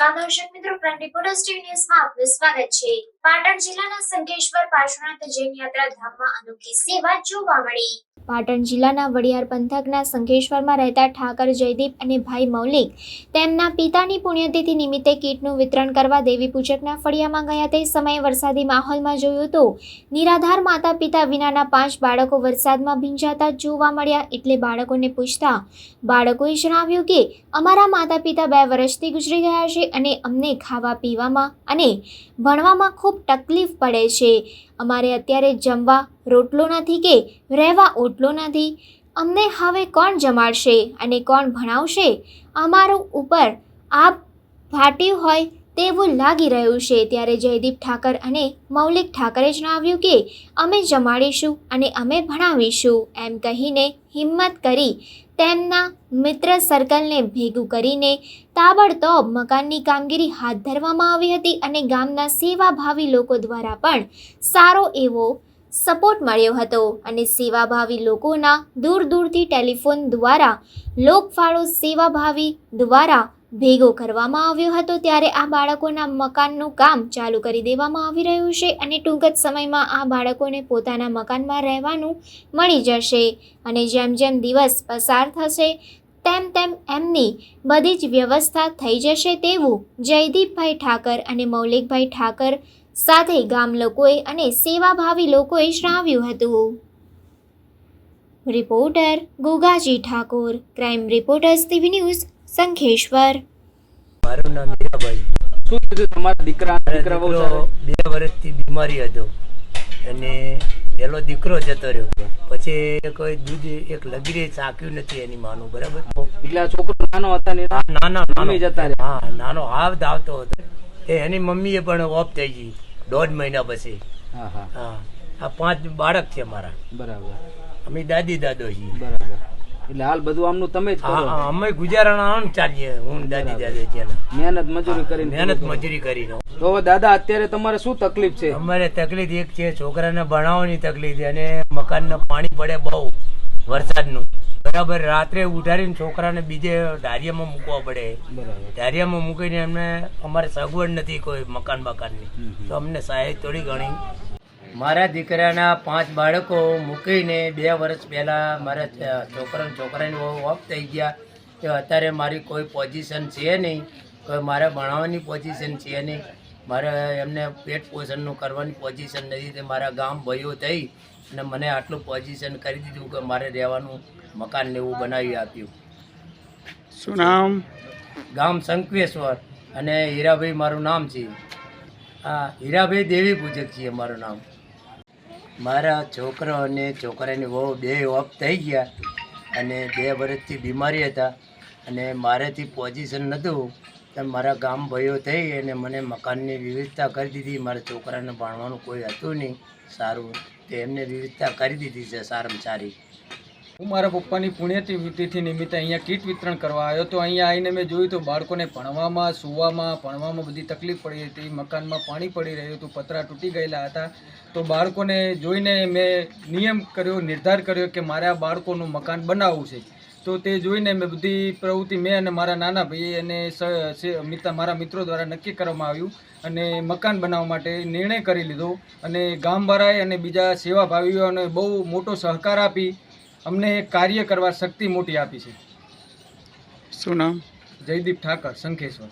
નમસ્કાર દર્શક મિત્રો, પ્રાઇમ રિપોર્ટર્સ ટીવી ન્યૂઝમાં આપનું સ્વાગત છે। પાટણ જિલ્લાના શંખેશ્વર પાર્શ્વનાથ જૈન યાત્રા ધામમાં અનોખી સેવા જોવા મળી। પાટણ જિલ્લાના વડિયાર પંથકના શંખેશ્વરમાં રહેતા ઠાકર જયદીપ અને ભાઈ મૌલિક તેમના પિતાની પુણ્યતિથિ નિમિત્તે કીટનું વિતરણ કરવા દેવી પૂજકના ફળિયામાં ગયા તે સમયે વરસાદી માહોલમાં જોયું તો નિરાધાર માતા પિતા વિનાના 5 બાળકો વરસાદમાં ભીંજાતા જોવા મળ્યા। એટલે બાળકોને પૂછતા બાળકોએ જણાવ્યું કે અમારા માતા પિતા 2 વર્ષથી ગુજરી ગયા છે અને અમને ખાવા પીવામાં અને ભણવામાં ખૂબ તકલીફ પડે છે। અમારે અત્યારે જમવા રોટલો નથી કે રહેવા ઓટલો નથી। અમને હવે કોણ જમાડશે અને કોણ ભણાવશે? અમારું ઉપર આપ ફાટ્યું હોય તેવું લાગી રહ્યું છે। ત્યારે જયદીપ ઠાકર અને મૌલિક ઠાકરે જણાવ્યું કે અમે જમાડીશું અને અમે ભણાવીશું એમ કહીને હિંમત કરી તેમના મિત્ર સર્કલને ભેગું કરીને તાબડતોબ મકાનની કામગીરી હાથ ધરવામાં આવી હતી અને ગામના સેવાભાવી લોકો દ્વારા પણ સારો એવો સપોર્ટ મળ્યો હતો અને સેવાભાવી લોકોના દૂર દૂરથી ટેલિફોન દ્વારા લોકફાળો સેવાભાવી દ્વારા ભેગો કરવામાં આવ્યો હતો। ત્યારે આ બાળકોના મકાનનું કામ ચાલુ કરી દેવામાં આવી રહ્યું છે અને ટૂંક જ સમયમાં આ બાળકોને પોતાના મકાનમાં રહેવાનું મળી જશે અને જેમ જેમ દિવસ પસાર થશે તેમ તેમ એમની બધી જ વ્યવસ્થા થઈ જશે તેવું જયદીપભાઈ ઠાકર અને મૌલિકભાઈ ઠાકર સાથે ગામ લોકોએ અને સેવાભાવી લોકોએ જણાવ્યું હતું। Reporter Gugaji Thakor, crime reporters TV news, Shankheshwar. મારું નામ હીરાભાઈ। શું થયું તમારા દીકરા બહુ 2 વર્ષથી બીમારી હતો અને પેલો દીકરો જતો રહ્યો, પછી કોઈ દૂધ એક લગીરે ચાક્યું નથી એની માનું, બરાબર? એટલે આ છોકરો નાનો હતા ને નાનો જતા રહ્યા? હા, નાનો હાવ ધાવતો હતો। એની મમ્મીએ પણ ઓફ થઈ ગઈ 1.5 મહિના પછી। હા, આ 5 બાળક છે મારા, બરાબર। અમે દાદી દાદો છીએ, બરાબર। એટલે હાલ બધું આમનું તમે જ કરો? અમે ગુજારણ આમ ચાલીએ, હું દાદી દાદો છે, મહેનત મજૂરી કરીને? મહેનત મજૂરી કરીને। તો દાદા અત્યારે તમારે શું તકલીફ છે? અમારે તકલીફ એક છે, છોકરાને ભણાવવાની તકલીફ છે અને મકાનનું પાણી પડે બહુ વરસાદનું, બરાબર? રાત્રે ઉઠાડીને છોકરાને બીજે ધારિયામાં મૂકવા પડે, ધારિયામાં મૂકીને એમને અમારે સગવડ નથી કોઈ મકાન બકાનની, તો અમને સહાય થોડી ઘણી। મારા દીકરાના 5 બાળકો મૂકીને 2 વર્ષ પહેલાં મારા છોકરાની ઓફ થઈ ગયા, તો અત્યારે મારી કોઈ પોઝિશન છે નહીં, કોઈ મારે ભણાવવાની પોઝિશન છે નહીં, મારે એમને પેટ પોષણનું કરવાની પોઝિશન નથી, તે મારા ગામ ભાઈઓ થઈ અને મને આટલું પોઝિશન કરી દીધું કે મારે રહેવાનું મકાન ને એવું બનાવી આપ્યું। શું નામ? ગામ શંખેશ્વર અને હીરાભાઈ મારું નામ છે। હા, હીરાભાઈ દેવી પૂજક છીએ મારું નામ। મારા છોકરો અને છોકરાની વહુ 2 ઓફ થઈ ગયા અને 2 વર્ષથી બીમારી હતા અને મારેથી પોઝિશન નહોતું, તો મારા ગામ ભાઈઓ થઈ અને મને મકાનની વ્યવસ્થા કરી દીધી। મારા છોકરાને ભણવાનું કોઈ હતું નહીં સારું, તો એમને વ્યવસ્થા કરી દીધી છે સારામાં સારી। હું મારા પપ્પાની પુણ્યતિથિ નિમિત્તે અહીંયા કીટ વિતરણ કરવા આવ્યો તો અહીંયા આવીને મેં જોયું તો બાળકોને ભણવામાં, સૂવામાં, ભણવામાં બધી તકલીફ પડી હતી, મકાનમાં પાણી પડી રહ્યું હતું, પતરા તૂટી ગયેલા હતા। તો બાળકોને જોઈને મેં નિર્ધાર કર્યો કે મારે આ બાળકોનું મકાન બનાવવું છે। તો તે જોઈને મેં બધી પ્રવૃત્તિ મેં અને મારા નાના ભાઈ અને મારા મિત્રો દ્વારા નક્કી કરવામાં આવ્યું અને મકાન બનાવવા માટે નિર્ણય કરી લીધો અને ગામવાળાએ અને બીજા સેવાભાવીઓને બહુ મોટો સહકાર આપી અમને કાર્ય કરવા શક્તિ મોટી આપી છે। શું નામ? જયદીપ ઠાકર, શંખેશ્વર।